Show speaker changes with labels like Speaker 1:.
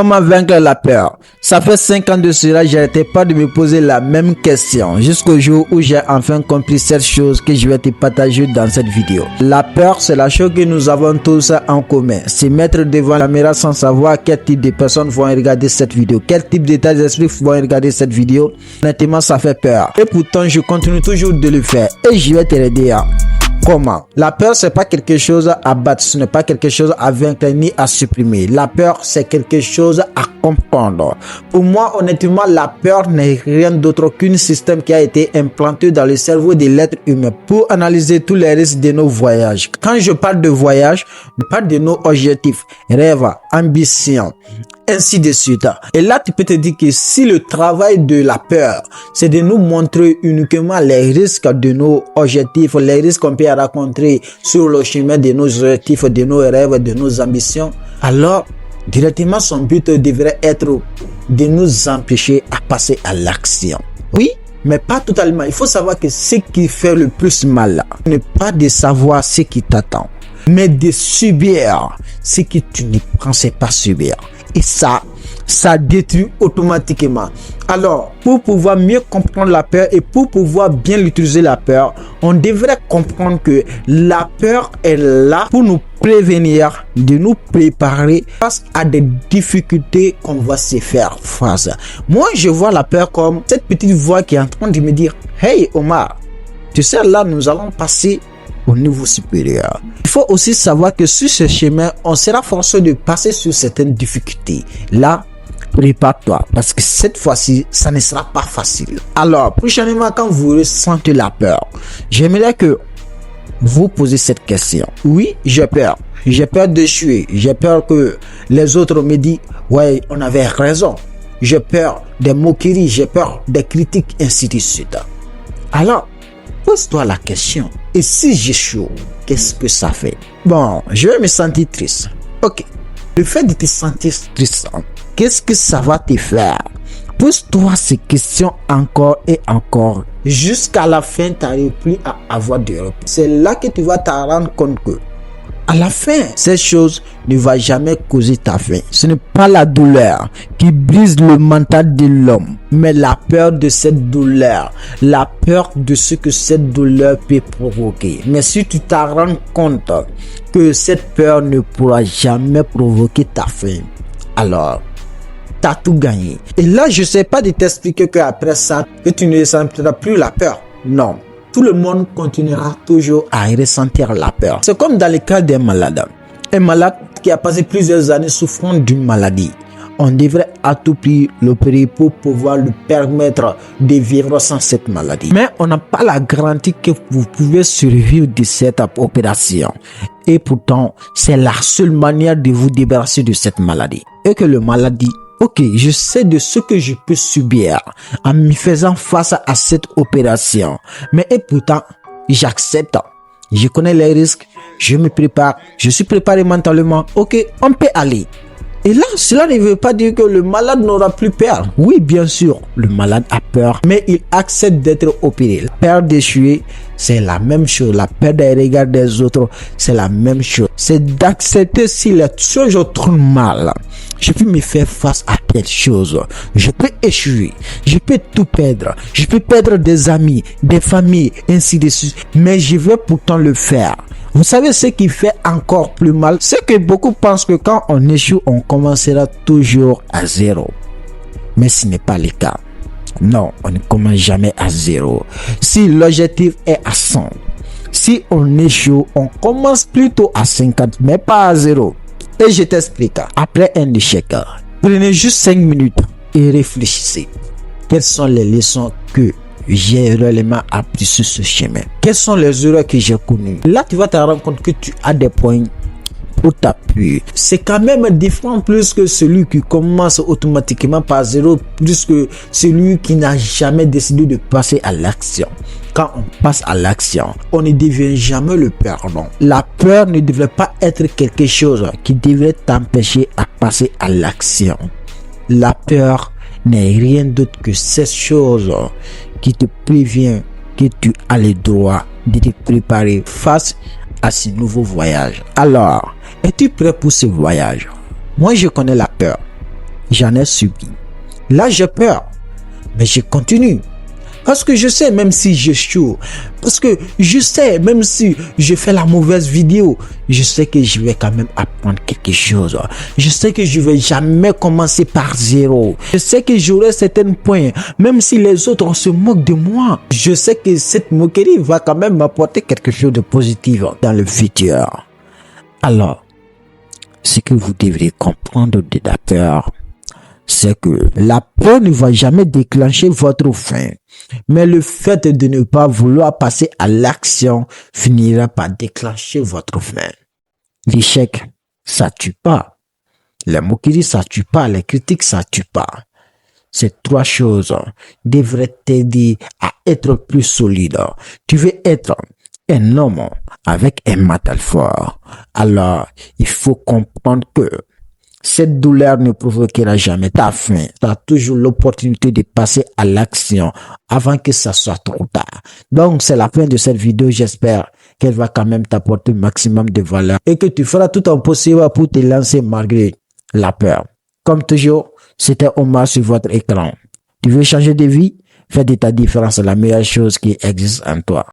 Speaker 1: Comment vaincre la peur? Ça fait 5 ans de cela, j'arrêtais pas de me poser la même question jusqu'au jour où j'ai enfin compris cette chose que je vais te partager dans cette vidéo. La peur, c'est la chose que nous avons tous en commun. Se mettre devant la caméra sans savoir quel type de personnes vont regarder cette vidéo, quel type d'état d'esprit vont regarder cette vidéo. Honnêtement, ça fait peur. Et pourtant, je continue toujours de le faire et je vais te l'aider. Comment? La peur, c'est pas quelque chose à battre, ce n'est pas quelque chose à vaincre ni à supprimer. La peur, c'est quelque chose à comprendre. Pour moi, honnêtement, la peur n'est rien d'autre qu'un système qui a été implanté dans le cerveau de l'être humain pour analyser tous les risques de nos voyages. Quand je parle de voyage, je parle de nos objectifs, rêves, ambitions, ainsi de suite. Et là, tu peux te dire que si le travail de la peur, c'est de nous montrer uniquement les risques de nos objectifs, les risques qu'on peut rencontrer sur le chemin de nos objectifs, de nos rêves, de nos ambitions, alors directement son but devrait être de nous empêcher à passer à l'action. Oui, mais pas totalement. Il faut savoir que ce qui fait le plus mal, n'est pas de savoir ce qui t'attend, mais de subir ce que tu ne pensais pas subir. Et ça détruit automatiquement. Alors, pour pouvoir mieux comprendre la peur et pour pouvoir bien l'utiliser la peur, on devrait comprendre que la peur est là pour nous prévenir, de nous préparer face à des difficultés qu'on va se faire face. Moi, je vois la peur comme cette petite voix qui est en train de me dire « Hey Omar, tu sais là, nous allons passer au niveau supérieur. » Il faut aussi savoir que sur ce chemin, on sera forcé de passer sur certaines difficultés. Là, prépare-toi parce que cette fois-ci, ça ne sera pas facile. Alors, prochainement, quand vous ressentez la peur, j'aimerais que vous posez cette question. Oui, j'ai peur. J'ai peur d'échouer. J'ai peur que les autres me disent « Ouais, on avait raison. » J'ai peur des moqueries. J'ai peur des critiques, ainsi de suite. Alors, pose-toi la question. Et si j'échoue, qu'est-ce que ça fait? Bon, je vais me sentir triste. Ok. Le fait de te sentir triste, qu'est-ce que ça va te faire? Pose-toi ces questions encore et encore. Jusqu'à la fin, tu n'arrives plus à avoir de repos. C'est là que tu vas te rendre compte que à la fin, cette chose ne va jamais causer ta faim. Ce n'est pas la douleur qui brise le mental de l'homme, mais la peur de cette douleur, la peur de ce que cette douleur peut provoquer. Mais si tu te rends compte que cette peur ne pourra jamais provoquer ta faim, alors tu as tout gagné. Et là, je ne sais pas de t'expliquer qu'après ça, que tu ne ressentiras plus la peur. Non. Tout le monde continuera toujours à ressentir la peur. C'est comme dans le cas d'un malade. Un malade qui a passé plusieurs années souffrant d'une maladie. On devrait à tout prix l'opérer pour pouvoir lui permettre de vivre sans cette maladie. Mais on n'a pas la garantie que vous pouvez survivre de cette opération. Et pourtant, c'est la seule manière de vous débarrasser de cette maladie. Et que le malade dit: ok, je sais de ce que je peux subir en me faisant face à cette opération. Mais et pourtant, j'accepte. Je connais les risques. Je me prépare. Je suis préparé mentalement. Ok, on peut aller. Et là, cela ne veut pas dire que le malade n'aura plus peur. Oui, bien sûr, le malade a peur, mais il accepte d'être opéré. La peur d'échouer, c'est la même chose. La peur des regards des autres, c'est la même chose. C'est d'accepter si les choses tournent mal. Je peux me faire face à telle chose. Je peux échouer. Je peux tout perdre. Je peux perdre des amis, des familles, ainsi de suite. Mais je vais pourtant le faire. Vous savez ce qui fait encore plus mal? C'est que beaucoup pensent que quand on échoue, on commencera toujours à zéro. Mais ce n'est pas le cas. Non, on ne commence jamais à zéro. Si l'objectif est à 100, si on échoue, on commence plutôt à 50, mais pas à zéro. Et je t'explique. Après un échec, prenez juste 5 minutes et réfléchissez. Quelles sont les leçons que j'ai réellement appris sur ce chemin? Quelles sont les erreurs que j'ai connues? Là, tu vas te rendre compte que tu as des points pour t'appuyer. C'est quand même différent plus que celui qui commence automatiquement par zéro, plus que celui qui n'a jamais décidé de passer à l'action. Quand on passe à l'action, on ne devient jamais le perdant. La peur ne devrait pas être quelque chose qui devrait t'empêcher à passer à l'action. La peur n'est rien d'autre que cette chose qui te prévient que tu as le droit de te préparer face à ce nouveau voyage. Alors, es-tu prêt pour ce voyage? Moi, je connais la peur. j'en ai subi. Là, j'ai peur, mais je continue. Parce que je sais, même si j'échoue, parce que je sais, même si je fais la mauvaise vidéo, je sais que je vais quand même apprendre quelque chose. Je sais que je vais jamais commencer par zéro. Je sais que j'aurai certains points, même si les autres se moquent de moi. Je sais que cette moquerie va quand même m'apporter quelque chose de positif dans le futur. Alors, ce que vous devrez comprendre de la peur, c'est que la peur ne va jamais déclencher votre faim. Mais le fait de ne pas vouloir passer à l'action finira par déclencher votre faim. L'échec, ça tue pas. Les moqueries, ça tue pas. Les critiques, ça tue pas. Ces trois choses devraient t'aider à être plus solide. Tu veux être un homme avec un mental fort. Alors, il faut comprendre que cette douleur ne provoquera jamais ta faim. Tu as toujours l'opportunité de passer à l'action avant que ça soit trop tard. Donc, c'est la fin de cette vidéo. J'espère qu'elle va quand même t'apporter le maximum de valeur et que tu feras tout ton possible pour te lancer malgré la peur. Comme toujours, c'était Omar sur votre écran. Tu veux changer de vie? Fais de ta différence la meilleure chose qui existe en toi.